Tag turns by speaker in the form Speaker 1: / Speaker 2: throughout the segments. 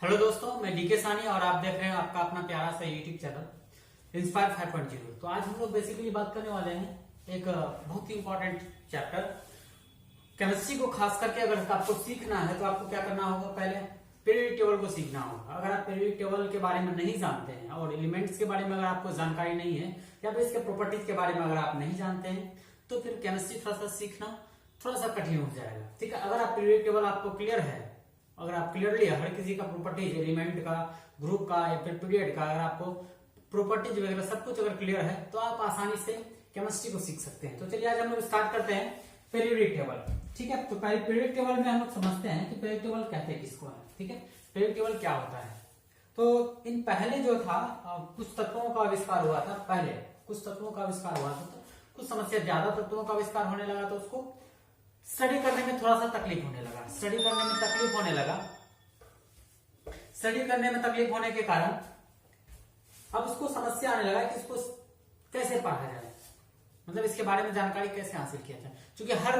Speaker 1: Hello दोस्तों, मैं DK सानी और आप देख रहे हैं आपका अपना प्यारा सा यूट्यूब चैनल इंस्पायर 5.0। तो आज हम लोग बेसिकली बात करने वाले हैं एक बहुत ही इंपॉर्टेंट चैप्टर केमिस्ट्री को। खास करके अगर आपको सीखना है तो आपको क्या करना होगा, पहले पीरियोडिक टेबल को सीखना होगा। अगर आप पीरियोडिक टेबल के बारे में नहीं जानते हैं और एलिमेंट्स के बारे में अगर आपको जानकारी नहीं है या फिर इसके प्रॉपर्टीज के बारे में अगर आप नहीं जानते हैं तो फिर केमिस्ट्री थोड़ा सा सीखना थोड़ा सा कठिन हो जाएगा। ठीक है, अगर आप पीरियोडिक टेबल आपको क्लियर है, अगर आप क्लियरली हर किसी का प्रॉपर्टीज, एलिमेंट का, ग्रुप का या फिर पीरियड का, अगर आपको प्रॉपर्टीज वगैरह सब कुछ अगर क्लियर है तो आप आसानी से केमिस्ट्री को सीख सकते हैं। तो चलिए आज हम लोग स्टार्ट करते हैं पीरियोडिक टेबल। ठीक है, तो पहले पीरियोडिक टेबल में हम लोग समझते हैं कि पीरियोडिक टेबल कहते हैं किसको है। ठीक है, पीरियोडिक टेबल क्या होता है। तो इन पहले जो था कुछ तत्वों का आविष्कार हुआ था, पहले कुछ तत्वों का आविष्कार हुआ था, तो कुछ समस्या ज्यादा तत्वों का आविष्कार होने लगा तो उसको स्टडी करने में थोड़ा सा तकलीफ होने लगा। स्टडी करने में तकलीफ होने के कारण अब उसको समस्या आने लगा कि इसको कैसे पढ़ा जाए, मतलब इसके बारे में जानकारी कैसे हासिल किया जाए। क्योंकि हर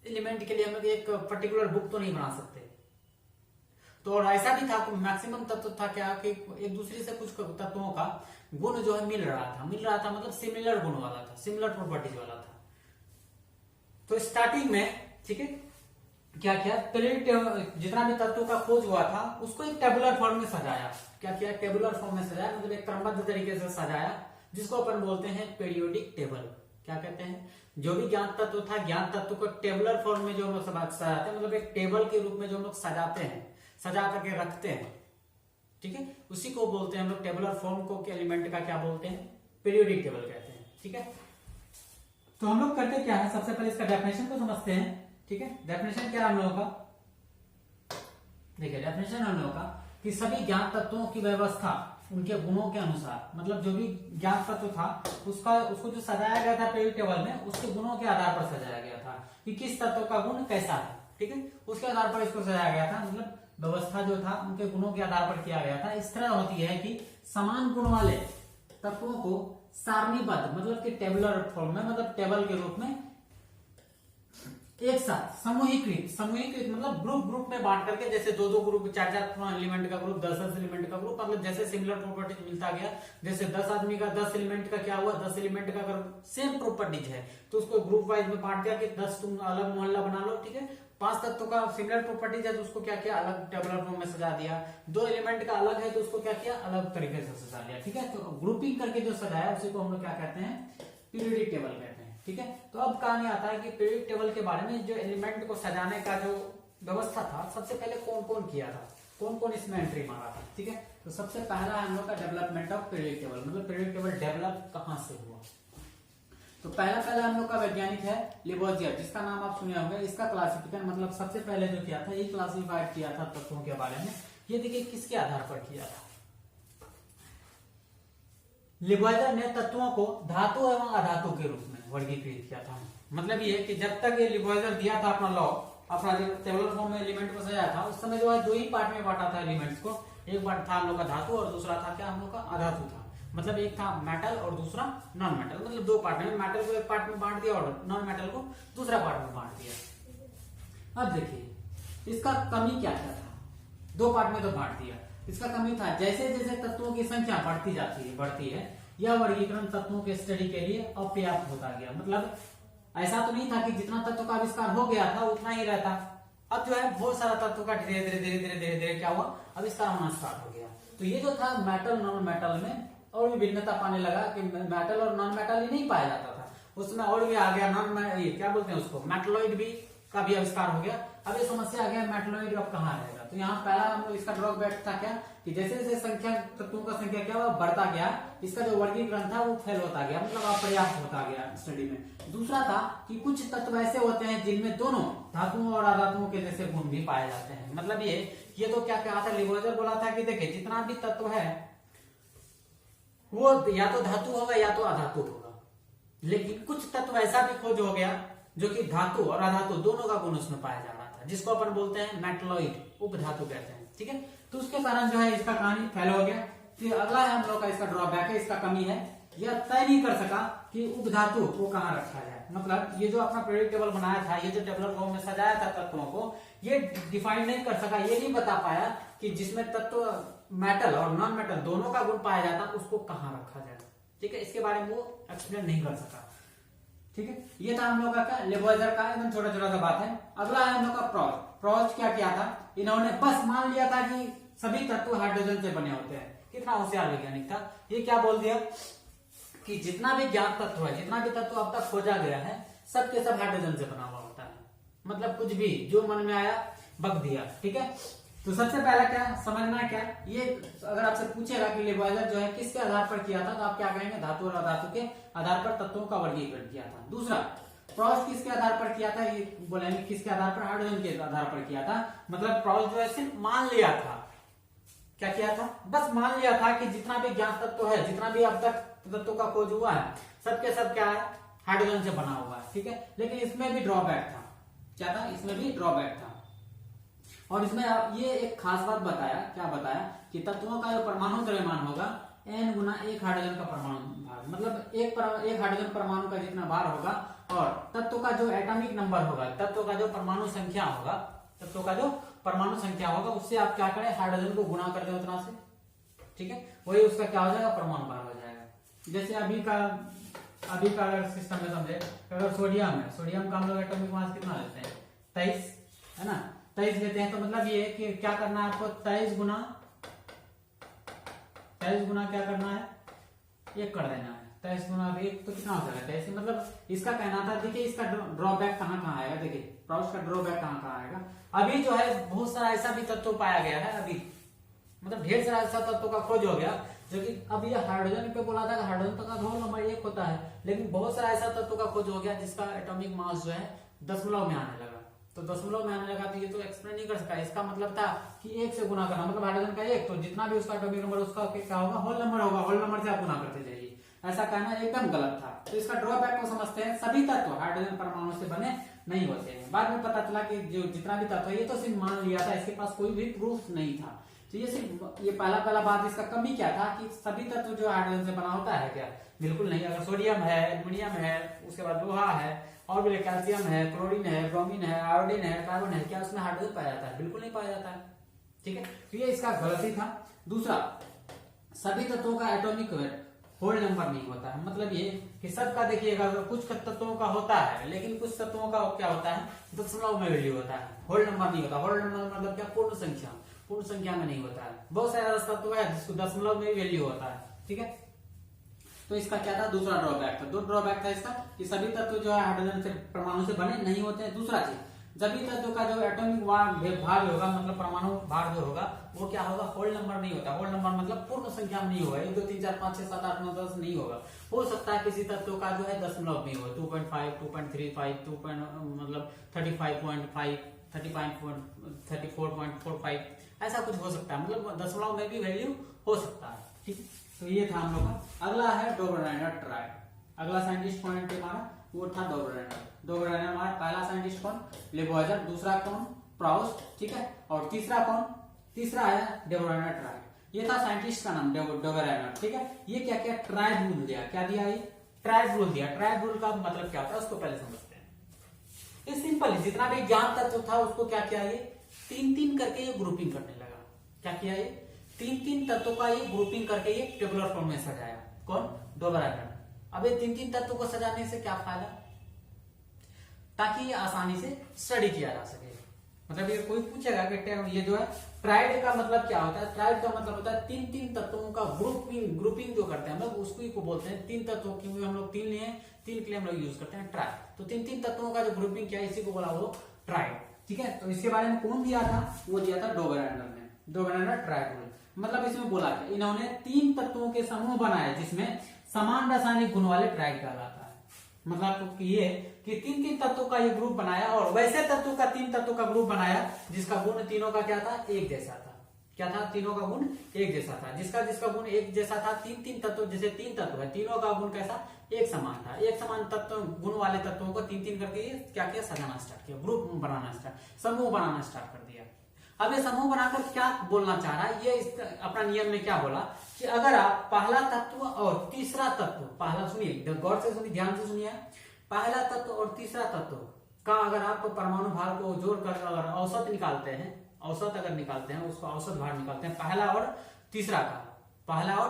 Speaker 1: एलिमेंट के लिए हम लोग एक पर्टिकुलर बुक तो नहीं बना सकते। तो और ऐसा भी था, मैक्सिमम तत्व था क्या कि एक दूसरे से कुछ तत्वों का गुण जो है मिल रहा था मतलब सिमिलर गुण वाला था, सिमिलर प्रॉपर्टीज वाला था। तो स्टार्टिंग में ठीक है क्या किया, पीरियोडिक जितना भी तत्वों का खोज हुआ था उसको एक टेबुलर फॉर्म में सजाया। क्या किया, टेबुलर फॉर्म में सजाया, मतलब एक क्रमबद्ध तरीके से सजाया, जिसको अपन बोलते हैं पीरियोडिक टेबल। क्या कहते हैं, जो भी ज्ञात तत्व था, ज्ञात तत्व को टेबुलर फॉर्म में जो हम लोग सजाते हैं, मतलब एक टेबल के रूप में जो हम लोग सजाते हैं, सजा करके रखते हैं। ठीक है, उसी को बोलते हैं हम लोग टेबुलर फॉर्म को, एलिमेंट का क्या बोलते हैं, पीरियोडिक टेबल कहते हैं। ठीक है, तो हम लोग करते क्या है, सबसे पहले इसका डेफिनेशन को समझते हैं। ठीक है, डेफिनेशन क्या है हम लोगों का, देखिए डेफिनेशन हम लोगों का कि सभी ज्ञात तत्वों की व्यवस्था उनके गुणों के अनुसार, मतलब जो भी ज्ञात तत्व था उसको जो सजाया गया था पीरियोडिक टेबल में, उसके गुणों के आधार पर सजाया गया था कि किस तत्व का गुण कैसा है। ठीक है, उसके आधार पर इसको सजाया गया था, मतलब व्यवस्था जो था उनके गुणों के आधार पर किया गया था। इस तरह होती है कि समान गुण वाले तत्वों को सारणीबद्ध, मतलब कि टेबुलर फॉर्म में, मतलब टेबल के रूप में एक साथ समूहीकृत मतलब ग्रुप में बांट करके, जैसे दो ग्रुप, चार एलिमेंट का ग्रुप, 10 एलिमेंट का ग्रुप, मतलब जैसे सिमिलर प्रॉपर्टीज मिलता गया। जैसे 10 आदमी का 10 एलिमेंट का क्या हुआ, 10 एलिमेंट का अगर सेम प्रॉपर्टीज है तो उसको ग्रुप वाइज में बांट दिया कि 10 तुम अलग मोहल्ला बना लो। ठीक है, 5 तत्वों का सिमिलर प्रॉपर्टीज है तो उसको क्या किया, अलग टेबुलर फॉर्म में सजा दिया। 2 एलिमेंट का अलग है तो उसको क्या किया, अलग तरीके से सजा दिया। ठीक है, तो ग्रुपिंग करके जो सजाया उसी को हम लोग क्या कहते हैं, पीरियोडिक टेबल कहते हैं। ठीक है, तो अब कहानी आता है कि पीरियोडिक टेबल के बारे में, जो एलिमेंट को सजाने का जो व्यवस्था था, सबसे पहले कौन कौन किया था, कौन कौन इसमें एंट्री मारा था। ठीक है, तो सबसे पहला हम लोग का डेवलपमेंट ऑफ पीरियोडिक टेबल, मतलब पीरियोडिक टेबल डेवलप कहां से हुआ। तो पहला हम लोग का वैज्ञानिक है लेबोजियर, जिसका नाम आप सुने होंगे। इसका क्लासिफिकेशन, मतलब सबसे पहले जो किया था, ये क्लासिफाइड किया था तत्वों के बारे में। ये देखिए किसके आधार पर किया था, लेबोजियर ने तत्वों को धातु एवं अधातु के रूप में वर्गीकृत किया था। मतलब ये कि जब तक ये लेबोजियर दिया था अपना लॉ, अपना टेबुलर फॉर्म में एलिमेंट को सजाया था, उस समय जो है 2 ही पार्ट में बांटा था एलिमेंट्स को। एक पार्ट था हम लोग का धातु और दूसरा था क्या, हम लोग का अधातु था। मतलब एक था मेटल और दूसरा नॉन मेटल, मतलब 2 पार्ट में, मेटल को एक पार्ट में बांट दिया और नॉन मेटल को दूसरा पार्ट में बांट दिया। अब देखिए इसका कमी क्या क्या था, 2 पार्ट में तो बांट दिया, इसका कमी था जैसे जैसे तत्वों की संख्या बढ़ती है, यह वर्गीकरण तत्वों के स्टडी के लिए अपर्याप्त होता गया। मतलब ऐसा तो नहीं था कि जितना तत्व का आविष्कार हो गया था उतना ही रहता। अब जो है बहुत सारा तत्व का धीरे धीरे क्या हुआ, आविष्कार होना स्टार्ट हो गया। तो ये जो था मेटल नॉन मेटल में और भी भिन्नता पाने लगा कि मेटल और नॉन मेटल ही नहीं पाया जाता था, उसमें और भी आ गया ये क्या बोलते हैं उसको, मेटलॉइड भी का भी आविष्कार हो गया। अब ये समस्या आ गया मेटलॉइड अब कहाँ रहेगा। तो यहाँ पहला हम लोग इसका ड्रॉबैक था क्या, कि जैसे जैसे संख्या तत्वों का संख्या क्या हुआ, बढ़ता गया, इसका जो वर्गीकरण था वो फेल होता गया, मतलब अपर्याप्त होता गया स्टडी में। दूसरा था कि कुछ तत्व ऐसे होते हैं जिनमें दोनों धातुओं और अधातुओं के जैसे गुण भी पाए जाते हैं। मतलब ये तो क्या कहा था, लेबोजियर बोला था कि देखिए जितना भी तत्व है वो या तो धातु होगा या तो अधातु होगा, लेकिन कुछ तत्व ऐसा भी खोज हो गया जो कि धातु और अधातु दोनों का गुण उसमें पाया जा रहा था, जिसको अपन बोलते हैं मेटलॉइड, उपधातु कहते हैं। ठीक है, तो उसके कारण जो है इसका कहानी फेल हो गया। फिर अगला है हम लोग का इसका ड्रॉबैक है, इसका कमी है, यह तय नहीं कर सका कि उपधातु को कहां रखा जाए। मतलब ये जो अपना पीरियोडिक टेबल बनाया था, ये जो टेबलर फॉर्म में सजाया था तत्वों को, ये डिफाइन नहीं कर सका, ये नहीं बता पाया कि जिसमें तत्व मेटल और नॉन मेटल दोनों का गुण पाया जाता उसको कहाँ रखा जाए। ठीक है, इसके बारे में वो एक्सप्लेन नहीं कर सका। ठीक है, ये था हम लोग का क्या लेबोइजर का एकदम छोटा छोटा सा बात है। अगला है हम लोग का प्रोस्ट। प्रोस्ट क्या किया था, इन्होंने बस मान लिया था कि सभी तत्व हाइड्रोजन से बने होते हैं। कितना होशियार वैज्ञानिक था, ये क्या बोल दिया कि जितना भी ज्ञात तत्व है, जितना भी तत्व अब तक खोजा गया है, सब के सब हाइड्रोजन से बना हुआ होता है। मतलब कुछ भी जो मन में आया बक दिया। ठीक है, तो सबसे पहला क्या समझना है, क्या ये अगर आपसे पूछेगा कि लेबोइजर जो है किसके आधार पर किया था, तो आप क्या कहेंगे, धातु और अधातु के आधार पर तत्वों का वर्गीकरण किया था। दूसरा, प्रोस्ट किसके आधार पर किया था, ये बोलेंगे किसके आधार पर, हाइड्रोजन के आधार पर किया था। मतलब प्रोस्ट जो है सिर्फ मान लिया था, क्या किया था, बस मान लिया था कि जितना भी ज्ञात तत्व है, जितना भी अब तक तत्वों का खोज हुआ है, सबके सब क्या है, हाइड्रोजन से बना हुआ है। ठीक है, लेकिन इसमें भी ड्रॉबैक था। क्या था, इसमें भी ड्रॉबैक था। और इसमें ये एक खास बात बताया, क्या बताया कि तत्वों का जो परमाणु द्रव्यमान होगा n गुना एक हाइड्रोजन का परमाणु भार, मतलब एक हाइड्रोजन परमाणु का जितना भार होगा, और तत्व का जो एटॉमिक नंबर होगा, तत्व का जो परमाणु संख्या होगा, तत्व का जो परमाणु संख्या होगा, उससे आप क्या करें, हाइड्रोजन को गुणा कर दें उतना से। ठीक है, वही उसका क्या हो जाएगा, परमाणु भार हो जाएगा। जैसे अभी का सिस्टम में समझे, अगर सोडियम है, सोडियम का हम लोग एटॉमिक मास कितना लेते हैं, 23 है ना, 23 लेते हैं। तो मतलब ये कि क्या करना है आपको, 23 गुना क्या करना है, 1 कर देना है। 23 गुना 1 तो कितना हो जाएगा, 23। मतलब इसका कहना था, देखिए इसका ड्रॉबैक कहाँ कहाँ आएगा, देखिए प्रोस्ट का ड्रॉबैक कहाँ कहाँ आएगा। अभी जो है बहुत सारा ऐसा भी तत्व पाया गया है, अभी मतलब ढेर सारा ऐसा तत्व का खोज हो गया, जो कि अब ये हाइड्रोजन पे बोला था कि हाइड्रोजन का रोल नंबर 1 होता है, लेकिन बहुत सारा ऐसा तत्व का खोज हो गया जिसका एटॉमिक मास जो है दशमलव में आने लगा। तो दशमलव में आने लगा, तो ये तो एक्सप्लेन नहीं कर सका। इसका मतलब था कि 1 से गुना करना, मतलब हाइड्रोजन का 1, तो जितना भी उसका एटॉमिक नंबर उसका क्या होगा, होल नंबर होगा, होल नंबर से आप गुना करते जाइए। ऐसा कहना एकदम गलत था। तो इसका ड्रॉबैक को समझते हैं, सभी तत्व हाइड्रोजन परमाणु से बने नहीं होते हैं। बाद में पता चला कि जो जितना भी तत्व है, ये तो सिर्फ मान लिया था, इसके पास कोई भी प्रूफ नहीं था। तो ये सिर्फ ये पहला बात, इसका कमी क्या था कि सभी तत्व जो हाइड्रोजन से बना होता है क्या, बिल्कुल नहीं। अगर सोडियम है, एल्युमिनियम है, उसके बाद लोहा है, और भी कैल्शियम है, क्लोरीन है, ब्रोमीन है, आयोडीन है, कार्बन है, क्या उसमें हाइड्रोजन पाया जाता है, बिल्कुल नहीं पाया जाता है। ठीक है, तो ये इसका गलती था। दूसरा, सभी तत्वों का एटॉमिक होल नंबर नहीं होता है। मतलब ये कि सबका देखिएगा, कुछ तत्वों का होता है, लेकिन कुछ तत्वों का क्या होता है, दशमलव में वैल्यू होता है, होल नंबर नहीं होता। होल नंबर मतलब क्या, पूर्ण संख्या में नहीं होता है। बहुत सारे तत्व है जिसको दशमलव में वैल्यू होता है। ठीक है, तो इसका क्या था, दूसरा ड्रॉबैक था। दो ड्रॉबैक था इसका कि सभी तत्व जो है हाइड्रोजन से परमाणु से बने नहीं होते हैं। दूसरा चीज, सभी तत्व का जो एटॉमिक भार होगा, मतलब परमाणु भार जो होगा, वो क्या होगा, होल नंबर नहीं होता। होल नंबर मतलब पूर्ण संख्या में नहीं होगा, 1 2 3 4 5 6 7 8 9 10 नहीं होगा। हो सकता है किसी तत्व का जो है दशमलव में हो, 2.5 2.35 2. मतलब 35.5 34.45 ऐसा कुछ हो सकता है, मतलब दशमलव में भी वैल्यू हो सकता है। ठीक, तो ये था हम लोग का। अगला है डोबरराइनर ट्राइड। अगला साइंटिस्ट कौन है हमारा, वो था डोबरराइनर हमारा पहला साइंटिस्ट कौन, लेबोइजर। दूसरा कौन, प्रोस्ट। ठीक है, और तीसरा कौन, तीसरा है डोबरराइनर ट्राइड। ये था साइंटिस्ट का नाम डोबरराइनर। ठीक है, ये क्या क्या ट्राइड रूल दिया, क्या दिया, ये ट्राइड रूल दिया। ट्राइड रूल का मतलब क्या होता है उसको पहले समझते हैं। ये सिंपल, जितना भी ज्ञान तत्व था उसको क्या किया, ये 3-3 करके ये ग्रुपिंग करने लगा। क्या किया, ये 3-3 तत्वों का ये ग्रुपिंग करके ये टेबुलर फॉर्म में सजाया। कौन, डोबरराइनर। अब ये 3-3 तत्वों को सजाने से क्या फायदा, ताकि ये आसानी से स्टडी किया जा सके। मतलब ये कोई पूछेगा कि ये जो है ट्राइड का मतलब क्या होता है, ट्राइड का मतलब होता है 3-3 तत्वों का ग्रुपिंग जो करते हैं हम लोग, उसको ही को बोलते हैं 3 तत्वों की। हम लोग 3 लिए, 3 के लिए हम लोग यूज करते हैं ट्राइड। तो 3-3 तत्वों का जो ग्रुपिंग किया, इसी को बोला वो ट्राइड। ठीक है, तो इसके बारे में कौन दिया था, वो दिया था डोबरराइनर ने, डोबरराइनर ट्राइड रूल। मतलब इसमें बोला कि इन्होंने 3 तत्वों के समूह बनाए जिसमें समान रासायनिक गुण वाले ट्राइड कहलाता है। मतलब ये कि 3-3 तत्वों का ये ग्रुप बनाया, और वैसे तत्वों का 3 तत्वों का ग्रुप बनाया जिसका गुण तीनों का क्या था, एक जैसा था। क्या था, तीनों का गुण एक जैसा था। जिसका गुण एक जैसा था, 3-3 तत्व, जैसे 3 तत्व है, तीनों का गुण कैसा, एक समान था। एक समान तत्व गुण वाले तत्वों को 3-3 करके क्या किया, सजाना स्टार्ट किया, ग्रुप बनाना स्टार्ट, समूह बनाना स्टार्ट कर दिया। अब ये समूह बनाकर क्या बोलना चाह रहा है, ये अपना नियम में क्या बोला कि अगर आप पहला तत्व और तीसरा तत्व, पहला सुनिए, गौर से सुनिए, ध्यान से सुनिए, पहला तत्व और तीसरा तत्व का अगर आप परमाणु भार को जोड़कर अगर औसत निकालते हैं, औसत अगर निकालते हैं, उसको औसत भार निकालते हैं पहला और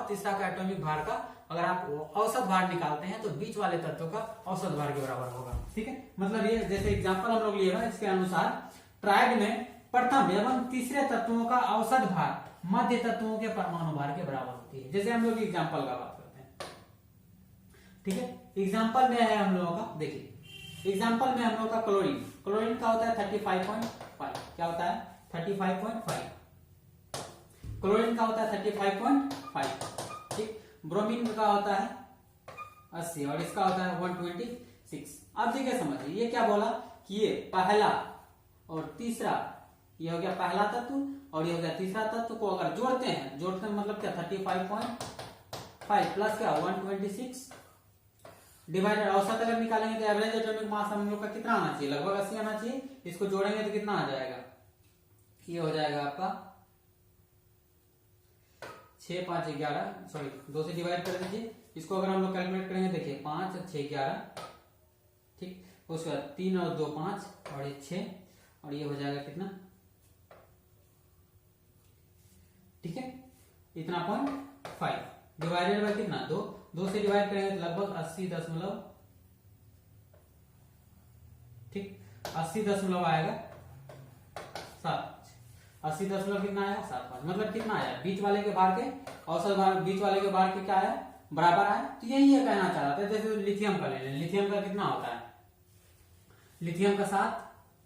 Speaker 1: तीसरा का एटॉमिक भार का अगर आप औसत भार निकालते हैं तो बीच वाले तत्व का औसत भार के बराबर होगा। ठीक है, मतलब ये जैसे एग्जांपल हम लोग लिए हैं, इसके अनुसार ट्रायड में प्रथम एवं तीसरे तत्वों का औसत भार मध्य तत्वों के परमाणु भार के बराबर होती है। जैसे हम लोग एग्जांपल का बात करते हैं, ठीक है, एग्जांपल में है हम लोगों का, देखिए एग्जांपल में हम लोग का क्लोरीन का होता है 35.5, क्या होता है 35.5, क्लोरीन का होता है 35.5, ठीक, ब्रोमीन का होता है 80 और इसका होता है 126। अब देखिए समझिए, ये क्या बोला कि ये पहला और तीसरा, ये हो गया पहला तत्व और ये हो गया तीसरा तत्व को अगर जोड़ते हैं मतलब क्या 35.5 प्लस क्या 126 डिवाइडेड औसत अगर निकालेंगे तो एवरेज एटॉमिक मास हम लोग का कितना आना चाहिए, लगभग 80 आना चाहिए। इसको जोड़ेंगे तो कितना आ जाएगा, ये हो जाएगा आपका 6 5 11, सॉरी 2 से डिवाइड कर दीजिए। इसको अगर हम लोग कैलकुलेट करेंगे, देखिए 5 6 11, ठीक, उसके बाद 3 और 2 5 और ये 6 और ये हो जाएगा कितना, ठीक है, इतना 0.5 डिवाइडेड बाय कितना 2 से डिवाइड करेंगे तो लगभग 80 दशमलव, ठीक, 80 दशमलव आएगा 7, 80 दशमलव कितना आया 7.5, मतलब कितना आया बीच वाले के भार के औसत भार, बीच वाले के भार के क्या आया बराबर आया। तो यही है कहना चाह रहा था। जैसे लिथियम का ले लें, लिथियम का कितना होता है, लिथियम का 7,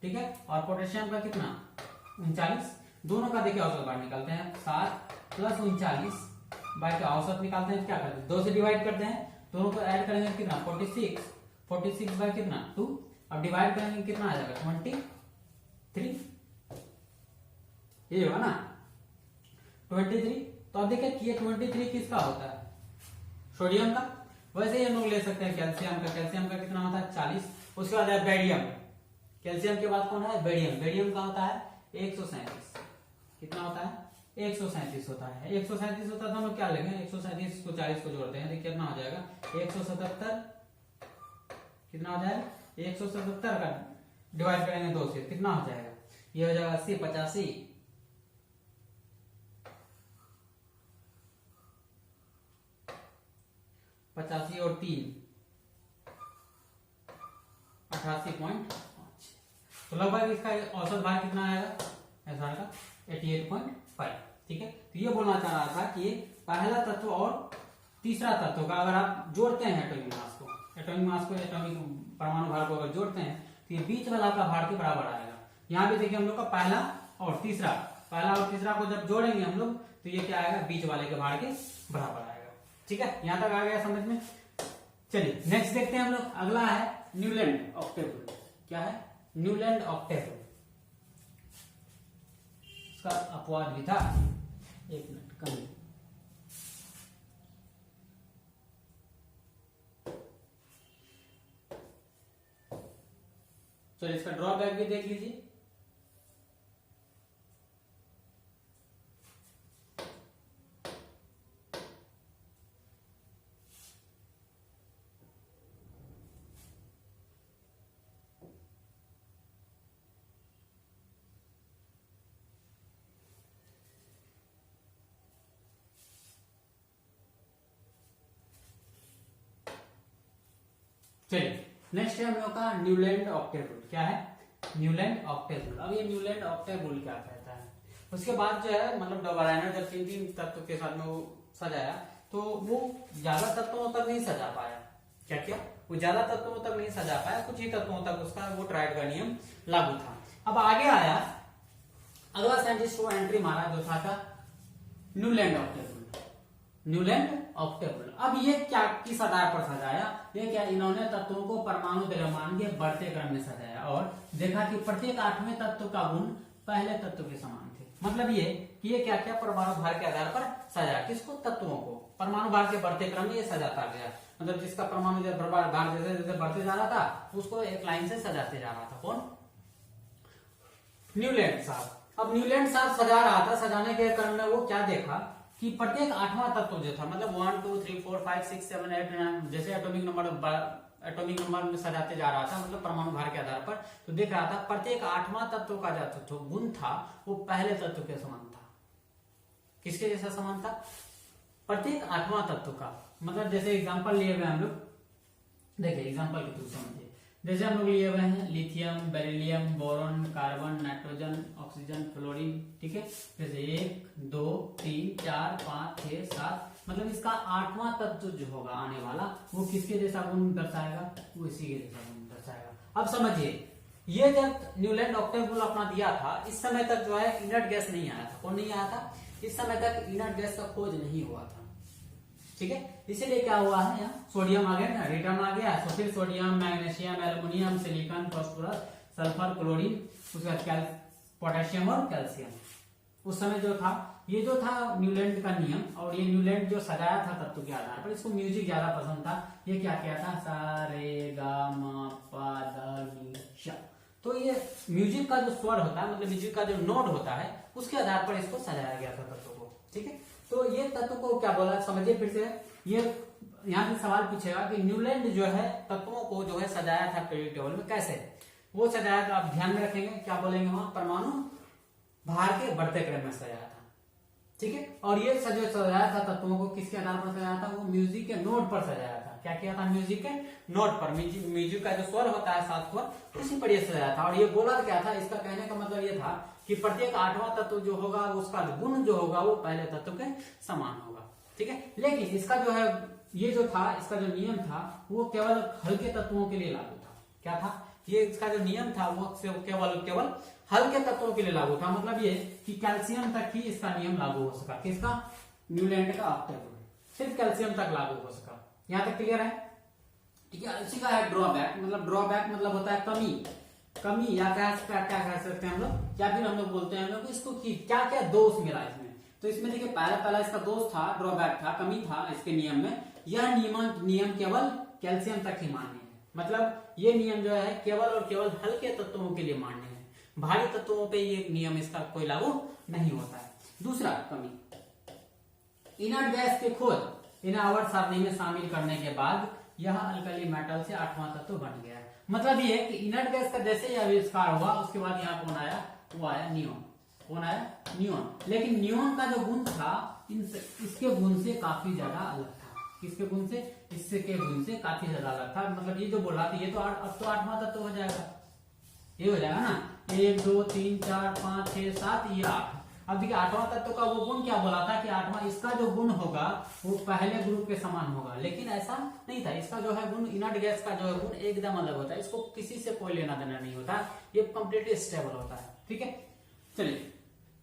Speaker 1: ठीक है, और पोटेशियम का कितना 39, दोनों का देखिए औसत भार निकालते हैं 7 प्लस 39 बाय के औसत निकालते हैं, क्या करते हैं 2 से डिवाइड करते हैं, दोनों को ऐड करेंगे कितना 46 बाय कितना 2, अब डिवाइड करेंगे कितना आ जाएगा 23, ये होगा ना 23। तो अब देखिए कि ये 23 किसका होता है, सोडियम का। वैसे ही हम लोग ले सकते हैं कैल्शियम का कितना होता है 40, उसके बाद है बेरियम, कैल्शियम के बाद कौन है बेरियम, बेरियम का होता है 137, कितना होता है 137 होता है। 137 होता है तो हम लोग क्या लेंगे 137 को 40 को जोड़ते हैं, देखिए कितना हो जाएगा 177, कितना हो जाएगा 177 का डिवाइड करेंगे 2 से कितना हो जाएगा, ये हो जाएगा 80 85 और 3 88.5, तो लगभग इसका औसत भार कितना आएगा एसआर का 88.5, ठीक है। तो ये बोलना चाह रहा था कि पहला तत्व और तीसरा तत्व का अगर आप जोड़ते हैं एटॉमिक मास को एटॉमिक परमाणु भार को अगर जोड़ते हैं तो ये बीच वाला का भार के बराबर आएगा। यहाँ भी देखिए हम लोग का पहला और तीसरा को जब जोड़ेंगे हम लोग तो ये क्या आएगा बीच वाले के भार के बराबर आएगा। ठीक है, यहां तक आ गया समझ में। चलिए नेक्स्ट देखते हैं हम लोग, अगला है न्यूलैंड ऑक्टेबल। क्या है न्यूलैंड ऑक्टेबल, इसका अपवाद भी था, एक मिनट कम। चलिए इसका ड्रॉबैक भी देख लीजिए। चलिए नेक्स्ट है हम लोग का न्यूलैंड ऑक्टेबल। क्या है न्यूलैंड ऑक्टेबल। अब ये न्यूलैंड ऑक्टेबल क्या कहता है, उसके बाद जो है मतलब डबल जब तीन तत्व के साथ में वो सजाया तो वो ज्यादा तत्वों तक नहीं सजा पाया। क्या वो ज्यादा तत्वों तक नहीं सजा पाया, कुछ ही तत्वों तक उसका वो ट्राइड का नियम लागू था। अब आगे आया अगला साइंटिस्ट को एंट्री मारा जो था न्यूलैंड ऑक्टेबल। अब ये क्या किस आधार पर सजाया, ये क्या इन्होंने तत्वों को परमाणु द्रव्यमान के बढ़ते क्रम में सजाया और देखा कि प्रत्येक 8वें तत्व का गुण पहले तत्व के समान थे। मतलब ये कि ये क्या क्या परमाणु भार के आधार पर सजाया, किसको तत्वों को परमाणु भार के बढ़ते क्रम में ये सजाता गया। मतलब जिसका परमाणु भार जैसे जैसे बढ़ते जा रहा था उसको एक लाइन से सजाते जा रहा था। कौन न्यूलैंड साहब। अब न्यूलैंड साहब सजा रहा था, सजाने के क्रम में वो क्या देखा कि प्रत्येक 8वां तत्व जो था मतलब 1 2 3 4 5 6 7 8 9 जैसे एटॉमिक नंबर एटॉमिक नंबर में सजाते जा रहा था, मतलब परमाणु भार के आधार पर, तो देख रहा था प्रत्येक 8वां तत्व का जो गुण था वो पहले तत्व के समान था। किसके जैसा समान था? प्रत्येक 8वां तत्व का। मतलब जैसे एग्जांपल लिए हुए हम लोग, देखिए एग्जांपल के थ्रू समझिए। जैसे हम लोग लिए हुए हैं lithium, beryllium, boron, carbon, nitrogen, oxygen, fluorine, ठीक है। जैसे 1 2 3 4 5 6 7, मतलब इसका 8वां तत्व जो होगा आने वाला वो किसके जैसा गुण दर्शाएगा? वो इसी के जैसा गुण दर्शाएगा। अब समझिए, ये जब न्यूलैंड ऑक्टेव रूल अपना दिया था, इस समय तक जो है इनर्ट गैस नहीं आया था। कौन नहीं आया था? इस समय तक इनर्ट गैस का खोज नहीं हुआ था, ठीक है। इसीलिए क्या हुआ है, यहाँ सोडियम आ गया ना, रिटर्न आ गया, तो फिर sodium, magnesium, aluminium, silicon, phosphorus, sulphur, chlorine, उसके बाद पोटेशियम और कैल्शियम। उस समय जो था, ये जो था न्यूलैंड का नियम, और ये न्यूलैंड जो सजाया था तत्व के आधार पर, इसको म्यूजिक ज्यादा पसंद था। ये क्या किया था? सा रे गा मा पा धा नी सा। तो ये म्यूजिक का जो स्वर होता है, मतलब म्यूजिक का जो नोट होता है, उसके आधार पर इसको सजाया गया था तत्व को, ठीक है। तो ये तत्व को क्या बोला समझिए फिर से। ये यहाँ पे सवाल पूछेगा कि न्यूलैंड जो है तत्वों को जो है सजाया था पीरियोडिक टेबल में, कैसे वो सजाया था? आप ध्यान में रखेंगे, क्या बोलेंगे वहां? परमाणु भार के बढ़ते क्रम में सजाया था, ठीक है। और ये सजाया था तत्वों को किसके आधार पर सजाया था? वो म्यूजिक के नोट पर सजाया था। क्या किया था? म्यूजिक के नोट पर, म्यूजिक का जो स्वर होता है 7 स्वर, उसी पर ये सजाया था। और ये बोला क्या था? इसका कहने का मतलब ये था कि प्रत्येक 8वां तत्व जो होगा उसका गुण जो होगा वो पहले तत्व के समान होगा, ठीक है। लेकिन इसका जो है, ये जो था, इसका जो नियम था वो केवल हल्के तत्वों के लिए लागू था। क्या था? ये इसका जो नियम था वो केवल हल्के तत्वों के लिए लागू था। मतलब ये कि कैल्शियम तक ही इसका नियम लागू हो सका। किसका? न्यूलैंड का ऑक्टेव रूल सिर्फ कैल्शियम तक लागू हो सका। यहां तक क्लियर है? ठीक है। इसी का है ड्रॉबैक। मतलब ड्रॉबैक मतलब होता है कमी या क्या कह सकते हैं हम लोग, या फिर हम लोग बोलते हैं हम लोग इसको कि क्या क्या दोष मिला इसमें। तो इसमें देखिए पहला इसका दोष था, ड्रॉबैक था, कमी था इसके नियम में। यह नियम केवल कैल्शियम तक ही मान्य है। मतलब ये नियम जो है केवल और केवल हल्के तत्वों के लिए मान्य है, भारी तत्वों पे ये नियम इसका कोई लागू नहीं होता है। दूसरा कमी, इनर्ट गैस के खोज इन आवर्त सारणी में शामिल करने के बाद यह अल्कली मेटल से 8वां तत्व बन गया है। मतलब ये कि इनर्ट गैस का जैसे ही आविष्कार हुआ उसके बाद यहाँ कौन आया? वो आया नियॉन। कौन आया? नियॉन। लेकिन नियॉन का जो गुण था इसके गुण से काफी ज्यादा अलग था। किसके गुण से? इससे के गुण से काफी ज्यादा अलग था। मतलब ये जो बोल रहा था, ये तो अब तो 8वां तत्व हो जाएगा, ये हो जाएगा ना। 1 2 3 4 5 6 7, ये 8। अब देखिए 8वां तत्व का वो गुण क्या बोला था कि 8वां इसका जो गुण होगा वो पहले ग्रुप के समान होगा, लेकिन ऐसा नहीं था। इसका जो है गुण, इनर्ट गैस का जो है गुण एकदम अलग होता है। इसको किसी से कोई लेना देना नहीं होता, ये कंप्लीटली स्टेबल होता है, ठीक है। चलिए,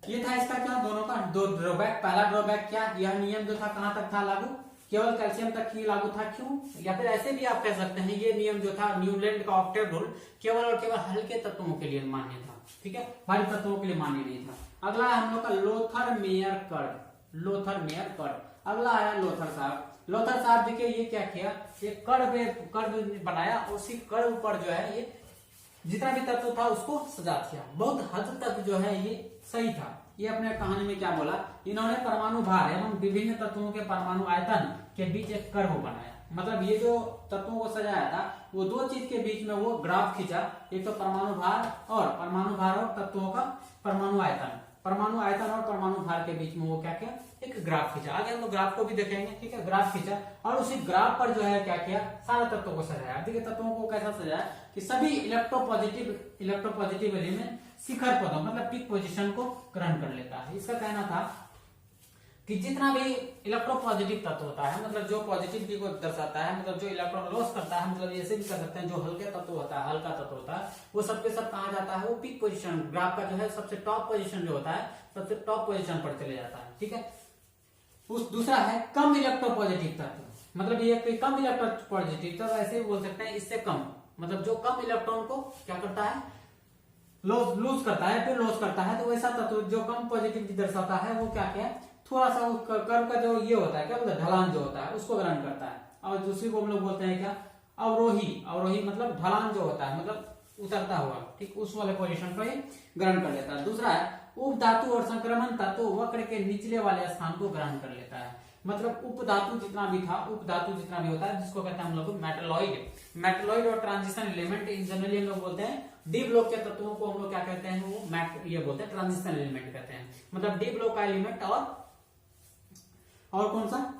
Speaker 1: ये था इसका क्या, दोनों का दो ड्रॉबैक। पहला ड्रॉबैक क्या? यह नियम जो था कहां तक था लागू? केवल कैल्शियम तक ही लागू था। क्यों? या फिर ऐसे भी आप कह सकते हैं ये नियम जो था न्यूलैंड का ऑक्टेव रूल केवल और केवल हल्के तत्वों के लिए मान्य था, ठीक है, भारी तत्वों के लिए मान्य नहीं था। अगला है हम लोग का लोथर मेयर कर्व। अगला आया लोथर साहब देखिए ये क्या किया, ये कर्व बनाया, उसी कर्व पर जो है ये जितना भी तत्व था उसको सजा दिया। बहुत हद तक जो है ये सही था। ये अपने कहानी में क्या बोला, इन्होंने परमाणु भार एवं विभिन्न तत्वों के परमाणु आयतन के बीच एक कर्व बनाया। मतलब ये जो तत्वों को सजाया था वो दो चीज के बीच में वो ग्राफ खींचा, एक तो परमाणु भार और तत्वों का परमाणु आयतन और परमाणु भार के बीच में वो क्या किया, एक ग्राफ खींचा। आगे हम लोग ग्राफ को भी देखेंगे, ठीक है। ग्राफ खींचा और उसी ग्राफ पर जो है क्या किया, सारे तत्वों को सजाया। देखिए तत्वों को कैसा सजाया कि सभी इलेक्ट्रोपॉजिटिव एलिमेंट शिखर पदों मतलब पीक पोजीशन को ग्रहण कर लेता है। इसका कहना था कि जितना भी इलेक्ट्रोपॉजिटिव तत्व होता है, मतलब जो पॉजिटिविटी को दर्शाता है, मतलब जो इलेक्ट्रॉन लॉस करता है, मतलब ऐसे भी कर सकते हैं जो हल्का तत्व होता है, वो सबके सब कहा जाता है, वो पीक पोजीशन, ग्राफ का जो है सबसे टॉप पोजीशन जो होता है, सबसे टॉप पोजीशन पर चले जाता है, ठीक है। उस दूसरा है कम इलेक्ट्रोपॉजिटिव तत्व, मतलब ये कोई कम इलेक्ट्रोपॉजिटिव तत्व ऐसे बोल सकते हैं, इससे कम, मतलब जो कम इलेक्ट्रॉन को क्या करता है, लूज करता है, फिर लॉस करता है। तो वैसा तत्व जो कम पॉजिटिविटी दर्शाता है वो क्या क्या थोड़ा सा कर्व का जो ये होता है क्या बोलते हैं, ढलान जो होता है उसको ग्रहण करता है। और दूसरी को हम लोग बोलते हैं क्या, अवरोही मतलब ढलान जो होता है, मतलब उतरता हुआ, ठीक, उस वाले पोजीशन पर ग्रहण कर लेता है। दूसरा है उप धातु और संक्रमण तत्व वक्र के निचले वाले स्थान को ग्रहण कर लेता है। मतलब उपधातु जितना भी था, उपधातु जितना भी होता है जिसको कहते हैं हम लोग मेटलॉइड। मेटलॉइड और ट्रांजिशन एलिमेंट इन जनरली हम लोग बोलते हैं डी ब्लॉक के तत्वों को हम लोग क्या कहते हैं, वो ये बोलते हैं ट्रांजिशन एलिमेंट कहते हैं। मतलब डी ब्लॉक का एलिमेंट और कौन सा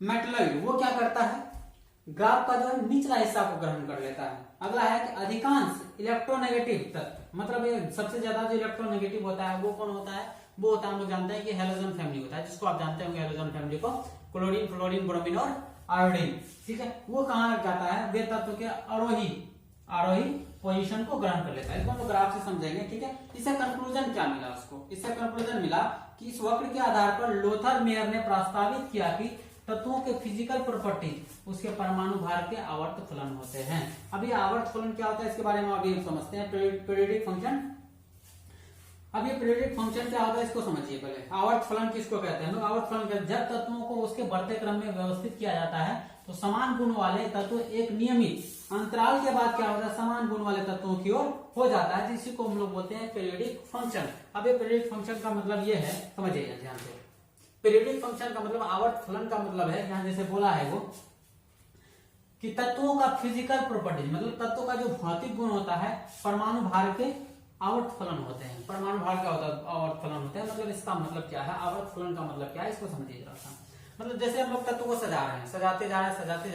Speaker 1: मेटलॉइड, वो क्या करता है, ग्राफ का जो है निचला हिस्सा को ग्रहण कर लेता है। अगला है कि अधिकांश इलेक्ट्रोनेगेटिव तत्व, मतलब ये सबसे ज्यादा जो इलेक्ट्रोनेगेटिव होता है वो कौन होता है, वो होता है हम लोग जानते हैं कि हेलोजन फैमिली होता है, जिसको आप जानते होंगे हेलोजन फैमिली को, क्लोरीन, फ्लोरीन, ब्रोमीन और आयोडीन। ठीक है, वो कहाँ रख जाता है, वे तत्व के आरोही पोजीशन को ग्रहण कर लेता है। इसको हम लोग ग्राफ से समझेंगे। ठीक है, इससे कंक्लूजन क्या मिला उसको, इससे कंक्लूजन मिला कि इस वक्र के आधार पर लोथर मेयर ने प्रस्तावित किया कि तत्वों के फिजिकल प्रॉपर्टीज उसके परमाणु भार के आवर्त फलन होते हैं। अभी आवर्त फलन क्या होता है इसके बारे में अभी हम समझते हैं। पीरियडिक फंक्शन, अब ये पीरियडिक फंक्शन क्या होता है इसको समझिए पहले। आवर्त फलन किसको कहते हैं, आवर्त फलन कहते हैं जब तत्वों को उसके बढ़ते क्रम में व्यवस्थित किया जाता है तो समान गुण वाले तत्व एक नियमित अंतराल के बाद क्या होता है, समान गुण वाले तत्वों की ओर हो जाता है, जिसी को हम लोग बोलते हैं पीरियडिक फंक्शन। अब ये पीरियडिक फंक्शन का मतलब ये है, समझिए ध्यान से। पीरियडिक फंक्शन का मतलब आवर्त फलन का मतलब है, यहां जैसे बोला है वो कि तत्वों का फिजिकल प्रॉपर्टीज, मतलब तत्वों का जो भौतिक गुण होता है परमाणु भार के आवर्त फलन होते हैं। परमाणु भार क्या होता है, आवर्त फलन होते हैं। मतलब इसका मतलब क्या है, आवर्त फलन का मतलब क्या है, इसको समझिए जरा सा। मतलब जैसे हम लोग तत्वों को सजा रहे हैं, सजाते जा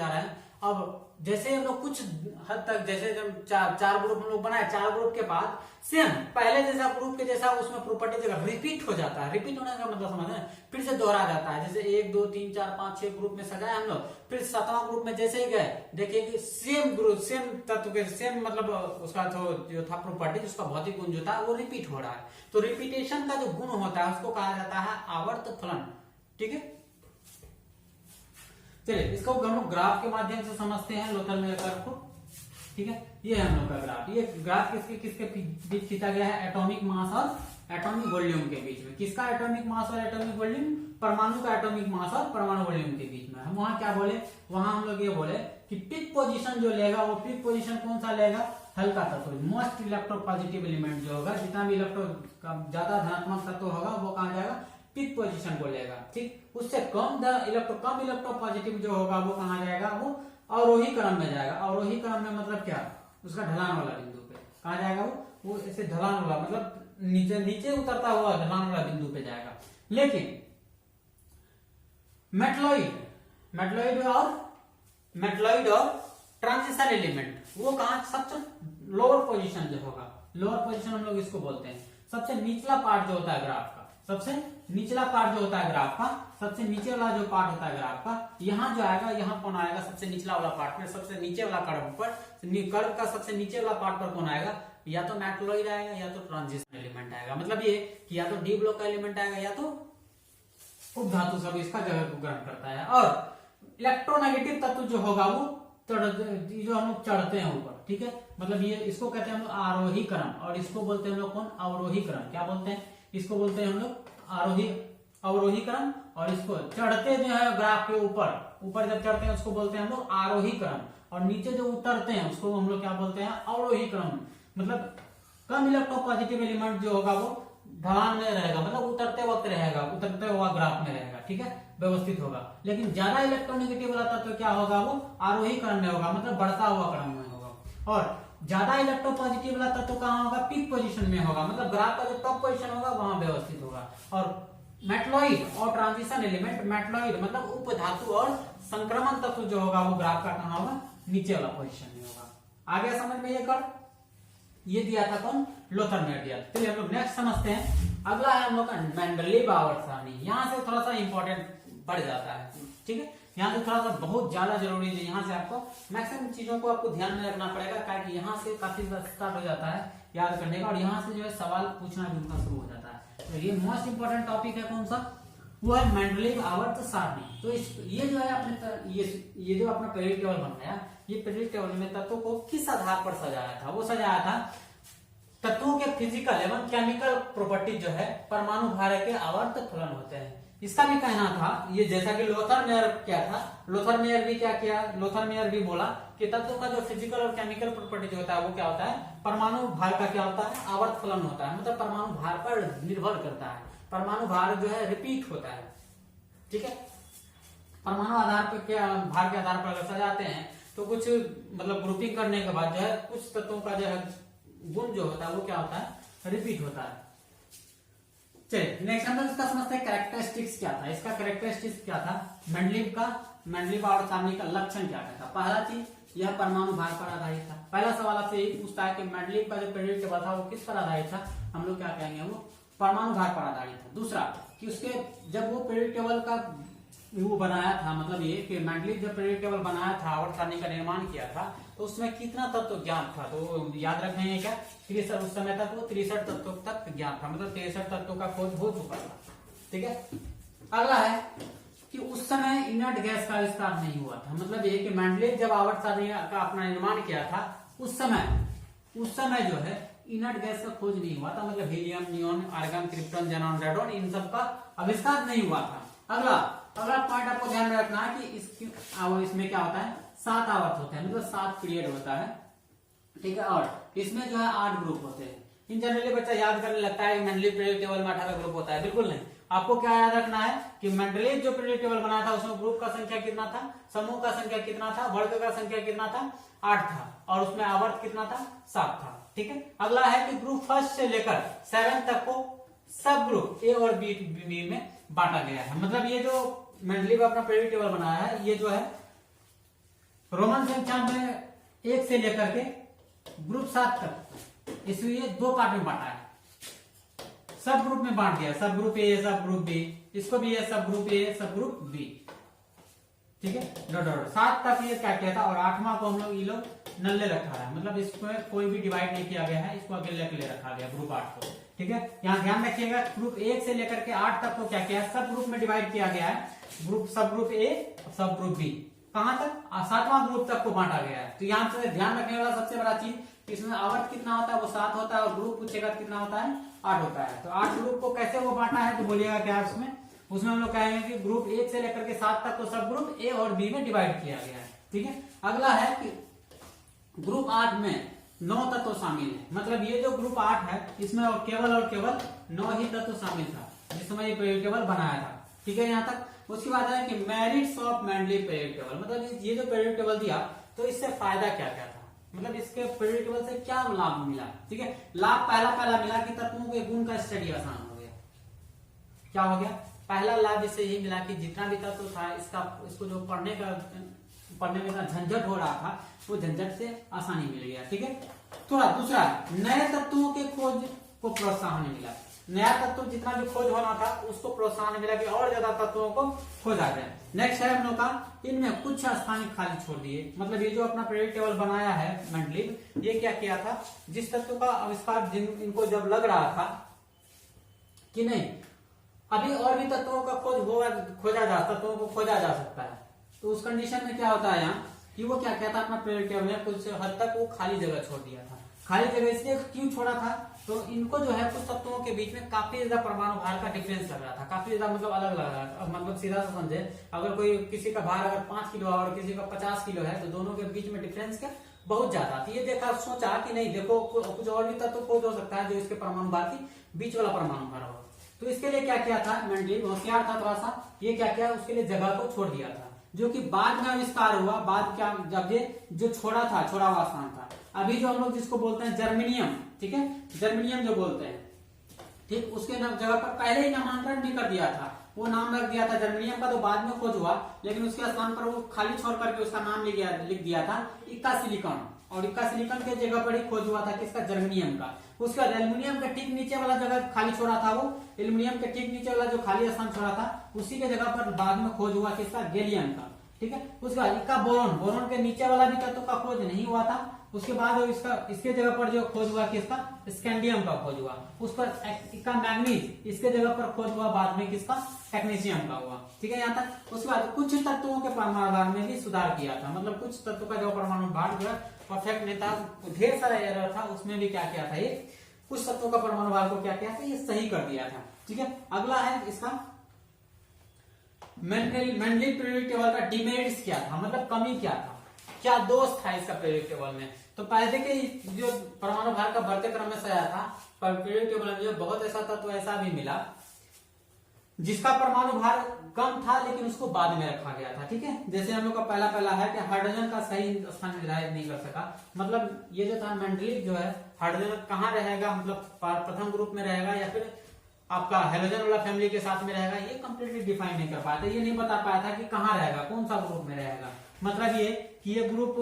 Speaker 1: रहे हैं। अब जैसे हम लोग कुछ हद तक, जैसे जब चार ग्रुप हम लोग बनाए, 4 ग्रुप के बाद सेम पहले जैसा ग्रुप के जैसा उसमें प्रॉपर्टी जगह रिपीट हो जाता है। रिपीट होने का मतलब समझ रहे, फिर से दोहरा जाता है। जैसे 1 2 3 4 5 6 ग्रुप में सजाए हम लोग, फिर 7वां ग्रुप में जैसे ही गए देखिए कि सेम ग्रुप, सेम तत्व के सेम, मतलब उसका जो था प्रॉपर्टी, उसका भौतिक गुण जो था वो रिपीट हो रहा है। तो रिपीटेशन का जो गुण होता है उसको कहा जाता है आवर्त फलन। ठीक है, चलिए इसको हम लोग ग्राफ के माध्यम से समझते हैं, लोथर मेयर कर्व को। ठीक है, ये है हम लोग का ग्राफ। ये ग्राफ किसके बीच खींचा गया है, एटॉमिक मास और एटॉमिक वॉल्यूम के बीच में। किसका एटॉमिक मास और एटॉमिक वॉल्यूम, परमाणु का एटॉमिक मास और परमाणु वॉल्यूम के बीच में। हम वहां क्या बोले, वहां हम लोग ये बोले कि पीक पोजीशन जो लेगा, वो पीक पोजीशन कौन सा लेगा, हल्का तत्व, मोस्ट इलेक्ट्रोपॉजिटिव एलिमेंट जो होगा, जितना भी ज्यादा धनात्मक तत्व होगा वो कहां जाएगा, पीक पोजीशन को लेगा। ठीक, उससे कम इलेक्ट्रोपॉजिटिव जो होगा वो कहां जाएगा, वो अवरोही क्रम में जाएगा। अवरोही क्रम में मतलब क्या, उसका ढलान वाला बिंदु पे कहां जाएगा, वो ऐसे ढलान वाला, मतलब नीचे उतरता हुआ ढलान वाला बिंदु पे जाएगा। लेकिन मेटलॉइड और ट्रांजिशन एलिमेंट वो कहां, सबसे लोअर पोजीशन जो होगा, लोअर पोजीशन हम लोग इसको बोलते हैं। सबसे निचला पार्ट जो होता है ग्राफ का, सबसे निचला पार्ट जो होता है ग्राफ का, सबसे नीचे वाला जो पार्ट होता है ग्राफ का, यहाँ जो आएगा, यहाँ कौन आएगा, सबसे निचला वाला पार्ट में, सबसे नीचे वाला कर्व पर, कर्व का सबसे नीचे वाला पार्ट पर कौन आएगा, या तो मेटलॉइड आएगा या तो ट्रांजिशन एलिमेंट आएगा। मतलब ये कि या तो डी ब्लॉक का एलिमेंट आएगा या तो उपधातु सब इसका जगह को ग्रहण करता है। और इलेक्ट्रोनेगेटिव तत्व जो होगा वो जो हम लोग चढ़ते हैं ऊपर। ठीक है, मतलब ये इसको कहते हैं हम लोग आरोही क्रम, और इसको बोलते हैं हम लोग कौन, अवरोही क्रम। क्या बोलते हैं, इसको बोलते हैं हम लोग अवरोही क्रम, और इसको चढ़ते जो है ग्राफ के ऊपर जब चढ़ते हैं उसको बोलते हैं हम लोग आरोही क्रम, और नीचे जो उतरते हैं उसको हम लोग क्या बोलते हैं, अवरोही क्रम। मतलब कम इलेक्ट्रोपॉजिटिव एलिमेंट जो होगा वो ढलान में रहेगा, मतलब उतरते वक्त रहेगा, उतरते हुआ ग्राफ में रहेगा। ठीक है, व्यवस्थित होगा। लेकिन ज्यादा इलेक्ट्रोनेगेटिव वाला तत्व क्या होगा, वो आरोही क्रम में होगा, मतलब बढ़ता हुआ क्रम में होगा। और ज्यादा इलेक्ट्रोपॉजिटिव वाला तत्व कहाँ होगा, पीक पोजीशन में होगा, मतलब ग्राफ का जो टॉप पोजीशन होगा वहां व्यवस्थित होगा। और मेटलॉइड और ट्रांजिशन एलिमेंट, मेटलॉइड मतलब उपधातु और संक्रमण तत्व जो होगा वो ग्राफ का कहाँ होगा, नीचे वाला पोजीशन में होगा। आ गया समझ में, ये कर ये दिया था कौन, लोथर मेयर दिया। चलिए हम लोग नेक्स्ट समझते हैं। अगला है हम लोग का मेंडलीव आवर्त सारणी। यहाँ से थोड़ा सा इंपॉर्टेंट बढ़ जाता है। ठीक है, यहाँ से थोड़ा सा बहुत ज्यादा जरूरी है। यहाँ से आपको मैक्सिमम चीजों को आपको ध्यान में रखना पड़ेगा, क्योंकि यहाँ से काफी स्टार्ट हो जाता है याद करने का, और यहाँ से जो है सवाल पूछना भी उनका शुरू हो जाता है। तो ये मोस्ट इंपॉर्टेंट टॉपिक है कौन सा, वो है मेंडलीव आवर्त सारणी। तो ये जो है अपने ये जो अपना पीरियड टेबल बन गया, ये पीरियड टेबल में तत्वों को किस आधार पर सजाया था, वो सजाया था तत्वों के फिजिकल एवं केमिकल प्रॉपर्टी जो है परमाणु भार के आवर्त फलन होते हैं। इसका भी कहना था, ये जैसा कि लोथर मेयर क्या था, लोथर मेयर भी क्या किया, लोथर मेयर भी बोला कि तत्वों का जो फिजिकल और केमिकल प्रॉपर्टी जो होता है वो क्या होता है, परमाणु भार का क्या होता है, आवर्त फलन होता है। मतलब परमाणु भार पर निर्भर करता है, परमाणु भार जो है रिपीट होता है। ठीक है, परमाणु आधार पर क्या भार के आधार पर अगर सजाते हैं तो कुछ मतलब ग्रुपिंग करने के बाद जो है कुछ तत्वों का जो है गुण जो होता है वो क्या होता है, रिपीट होता है। चलिए नेक्स्ट हम लोग इसका समझते हैं कैरेक्टरिस्टिक्स क्या था। इसका कैरेक्टरिस्टिक्स क्या था, मेंडलीव और सारणी का लक्षण क्या था। पहला चीज यह परमाणु भार पर आधारित था। पहला सवाल आपसे यही पूछता है कि मेंडलीव का जो पीरियड टेबल था वो किस पर आधारित था, हम लोग क्या कहेंगे वो परमाणु भार पर आधारित था। दूसरा कि उसके जब वो पीरियड टेबल का वो बनाया था, मतलब ये कि मेंडलीव जब पीरियड टेबल बनाया था आवर्त सारणी का निर्माण किया था तो उसमें कितना तत्व ज्ञात था, तो याद रखेंगे क्या 63, उस समय तक वो 63 तत्वों तक ज्ञात था, मतलब 63 तत्वों का खोज हो चुका था। ठीक है, अगला है कि उस समय इनर्ट गैस का आविष्कार नहीं हुआ था। मतलब ये कि मेंडलीव जब आवर्त सारणी का अपना निर्माण किया था उस समय जो है इनर्ट गैस का खोज नहीं हुआ था, मतलब helium, neon, argon, krypton, xenon, radon इन सब का आविष्कार नहीं हुआ था। अगला पॉइंट आपको ध्यान में रखना है कि इसमें क्या होता है, 7 आवर्त होते हैं, मतलब 7 पीरियड होता है। ठीक है, और इसमें जो है 8 ग्रुप होते हैं। इन जनरली बच्चा याद करने लगता है मेंडलीव पीरियड टेबल में 18 ग्रुप होता है, बिल्कुल नहीं। आपको क्या याद रखना है कि मेंडलीव जो पीरियड टेबल बनाया था उसमें ग्रुप का संख्या कितना था, समूह का संख्या कितना था, वर्ग का संख्या कितना था, 8 था, और उसमें आवर्त कितना था, 7 था। ठीक है, अगला है कि ग्रुप 1 से लेकर 7 तक को सब ग्रुप ए और बी में बांटा गया है। मतलब ये जो मेंडलीव अपना पीरियड टेबल बनाया है ये जो है रोमन संख्या में 1 से लेकर के ग्रुप 7 तक इसलिए 2 पार्ट में बांटा है, सब ग्रुप में बांट दिया, सब ग्रुप ए, सब ग्रुप बी, इसको भी है सब ग्रुप ए, सब ग्रुप बी। ठीक है, 7 तक ये क्या किया था, और 8वां को हम लोग ये लोग नल्ले रखा है, मतलब इसमें कोई भी डिवाइड नहीं किया गया है, इसको अकेले अकेले रखा गया ग्रुप 8 को। ठीक है, यहाँ ध्यान रखिएगा ग्रुप 1 से लेकर के 8 तक को क्या किया है, सब ग्रुप में डिवाइड किया गया है, सब ग्रुप ए, सब ग्रुप बी, कहां तक, 7वां ग्रुप तक को बांटा गया है। तो यहाँ से ध्यान रखने वाला सबसे बड़ा चीज इसमें आवर्त कितना होता है वो 7 होता है, और ग्रुप पूछेगा कितना होता है, 8 होता है। तो 8 ग्रुप को कैसे वो बांटा है तो बोलिएगा क्या उसमें हम लोग कहेंगे कि ग्रुप 1 से लेकर के 7 तक को सब ग्रुप ए और बी में डिवाइड किया गया है। ठीक है, अगला है कि ग्रुप 8 में 9 तत्व शामिल है, मतलब ये जो ग्रुप 8 है इसमें केवल 9 ही तत्व शामिल था जिस समय ये पीरियड टेबल बनाया था। ठीक है, यहाँ तक। उसके बाद है कि merits of Mendeleev period table, मतलब ये जो पीरियड टेबल दिया तो इससे फायदा क्या क्या था, मतलब इसके पीरियड टेबल से क्या लाभ मिला। ठीक है, लाभ पहला मिला कि तत्वों के गुण का स्टडी आसान हो गया। क्या हो गया, पहला लाभ इससे यही मिला कि जितना भी तत्व था इसको जो पढ़ने में झंझट हो रहा था वो झंझट से आसानी मिल गया। ठीक है, थोड़ा दूसरा नए तत्वों के खोज को प्रोत्साहन मिला, नया तत्व जितना भी खोज होना था उसको प्रोत्साहन मिला कि और ज्यादा तत्वों को खोजा जाए। नेक्स्ट है हम लोग का, इनमें कुछ स्थान खाली छोड़ दिए, मतलब ये जो अपना पीरियड टेबल बनाया है मेंडलीव, ये क्या किया था, जिस तत्व का आविष्कार इनको जब लग रहा था कि नहीं अभी और भी तत्वों का तत्वों को खोजा जा सकता है, तो उस कंडीशन में क्या होता है यहाँ कि वो क्या कहता है अपना पीरियड टेबल में कुछ हद तक वो खाली जगह छोड़ दिया था। खाली जगह इसलिए क्यों छोड़ा था, तो इनको जो है कुछ तत्वों के बीच में काफी ज्यादा परमाणु भार का डिफरेंस लग रहा था, काफी ज्यादा मतलब अलग लग रहा था। मतलब सीधा सा समझे, अगर कोई किसी का भार अगर 5 किलो और किसी का 50 किलो है तो दोनों के बीच में डिफरेंस क्या बहुत ज्यादा। तो ये देखा सोचा कि नहीं देखो कुछ और भी तत्व खोज हो सकता है जो इसके परमाणु भार की बीच वाला परमाणु भार हो। तो इसके लिए क्या किया था मेंडलीव, होशियार था थोड़ा सा, ये क्या किया उसके लिए जगह को छोड़ दिया था, जो कि बाद में आविष्कार हुआ, बाद क्या जब ये जो छोड़ा हुआ स्थान था, अभी जो हम लोग जिसको बोलते हैं जर्मेनियम, ठीक है, जर्मेनियम जो बोलते हैं, ठीक, उसके जगह पर पहले ही नामांकन भी कर दिया था, वो नाम रख दिया था जर्मेनियम का, तो बाद में खोज हुआ, लेकिन उसके स्थान पर वो खाली छोड़ करके उसका नाम लिख दिया था इक्का सिलिकॉन, और इक्का सिलिकॉन के जगह पर ही खोज हुआ था किसका, जर्मेनियम का। उसके बाद एल्युमिनियम का ठीक नीचे वाला जगह खाली छोड़ा था, वो एल्युमिनियम के ठीक नीचे वाला जो खाली स्थान छोड़ा था उसी के जगह पर बाद में खोज हुआ किसका, गैलियम का। ठीक है, उसके बाद इक्का बोरोन के नीचे वाला भी तत्व का खोज नहीं हुआ था, उसके बाद इसके जगह पर जो खोज हुआ किसका, स्कैंडियम का खोज हुआ, उस पर इक्का मैग्नीज इसके जगह पर खोज हुआ बाद में किसका, टेक्नीशियम का हुआ। ठीक है, यहाँ तक। उसके बाद कुछ तत्वों के परमाणु भार में भी सुधार किया था, मतलब कुछ तत्वों का जो परमाणु भार जो है परफेक्ट नहीं था, ढेर सारा एरर था, उसमें भी क्या किया था ये कुछ तत्वों का परमाणु भार को क्या किया था, ये सही कर दिया था। ठीक है, अगला है इसका मेंडलीव पीरियड टेबल का डिमेरिट्स क्या था, मतलब कमी क्या था, क्या दोष था इसका पीरियड टेबल में। तो पहले के जो परमाणु भार का बढ़ते क्रम में सजा था, पर पीरियड टेबल में जो बहुत ऐसा तत्व ऐसा भी मिला जिसका परमाणु भार कम था लेकिन उसको बाद में रखा गया था। ठीक है, जैसे हम लोग का पहला है कि हाइड्रोजन का सही स्थान निर्धारित नहीं कर सका। मतलब ये जो था मेंडलीव जो है, हाइड्रोजन कहाँ रहेगा, मतलब प्रथम ग्रुप में रहेगा या फिर आपका हेलोजन वाला फैमिली के साथ में रहेगा, ये कंप्लीटली डिफाइन नहीं कर पाया था। ये नहीं बता पाया था कि कहाँ रहेगा, कौन सा ग्रुप में रहेगा। मतलब ये कि ये ग्रुप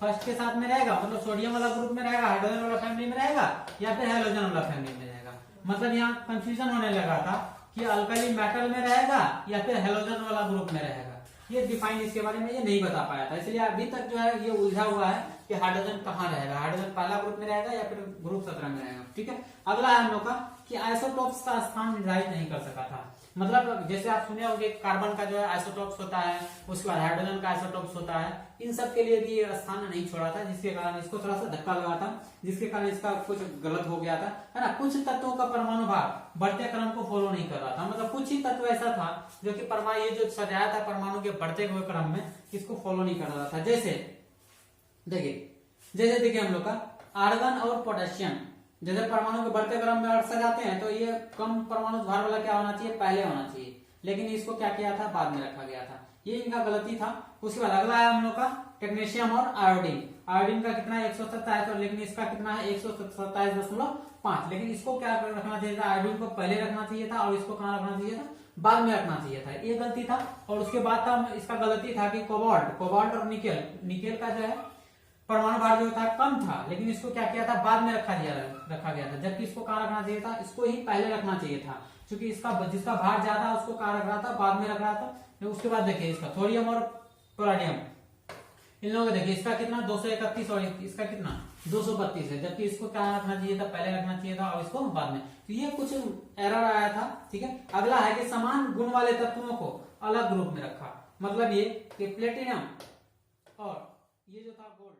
Speaker 1: फर्स्ट के साथ में रहेगा, मतलब सोडियम वाला ग्रुप में रहेगा, हाइड्रोजन वाला फैमिली में रहेगा, या फिर हेलोजन वाला फैमिली में रहेगा। मतलब यहाँ कंफ्यूजन होने लगा था कि अल्कली मेटल में रहेगा या फिर हेलोजन वाला ग्रुप में रहेगा। ये डिफाइन इसके बारे में ये नहीं बता पाया था, इसलिए अभी तक जो है ये उलझा हुआ है कि हाइड्रोजन कहाँ रहेगा, हाइड्रोजन पहला ग्रुप में रहेगा या फिर ग्रुप 17 में रहेगा। ठीक है, अगला है हम लोग का कि आइसोटोप्स का स्थान निर्धारित नहीं कर सका था। मतलब जैसे आप सुने होंगे कार्बन का जो है आइसोटोप्स होता है, उसके बाद हाइड्रोजन का आइसोटोप्स होता है, इन सब के लिए भी स्थान नहीं छोड़ा था, जिसके कारण इसको थोड़ा सा धक्का लगा था, जिसके कारण इसका कुछ गलत हो गया था, है ना। कुछ तत्वों का परमाणु भार बढ़ते क्रम को फॉलो नहीं कर रहा था। मतलब कुछ ही तत्व ऐसा था जो कि परमाणु, ये जो सजाया था परमाणु के बढ़ते हुए क्रम में, इसको फॉलो नहीं कर रहा था। जैसे देखिए हम लोग का आर्गन और पोटेशियम, जैसे परमाणु के बढ़ते क्रम में सजाते हैं तो ये कम परमाणु भार वाला क्या होना चाहिए, पहले होना चाहिए, लेकिन इसको क्या किया था, बाद में रखा गया था। ये इनका गलती था। उसके बाद अगला है हम लोग का टेक्नीशियम और आयोडीन। आयोडीन का कितना 127, लेकिन इसका कितना है 127.5, लेकिन इसको क्या रखना चाहिए था, आयोडीन को पहले रखना चाहिए था और इसको कहाँ रखना चाहिए था, बाद में रखना चाहिए था। ये गलती था। और उसके बाद था इसका गलती था कि कोबाल्ट और निकेल का जो है परमाणु भार जो था कम था, लेकिन इसको क्या किया था, बाद में रखा गया था, जबकि इसको कहाँ रखना चाहिए था, इसको ही पहले रखना चाहिए था, क्योंकि जिसका भार ज्यादा उसको कहाँ रख रहा था, बाद में रख रहा था। उसके बाद देखिए इसका थोरियम और पैलेडियम, इन लोगों को देखिए इसका कितना 231 और इसका कितना 232 है, जबकि इसको क्या रखना चाहिए था, पहले रखना चाहिए था और इसको बाद में। तो ये कुछ एरर आया था। ठीक है, अगला है कि समान गुण वाले तत्वों को अलग ग्रुप में रखा। मतलब ये कि प्लेटिनम और ये जो था गोल्ड,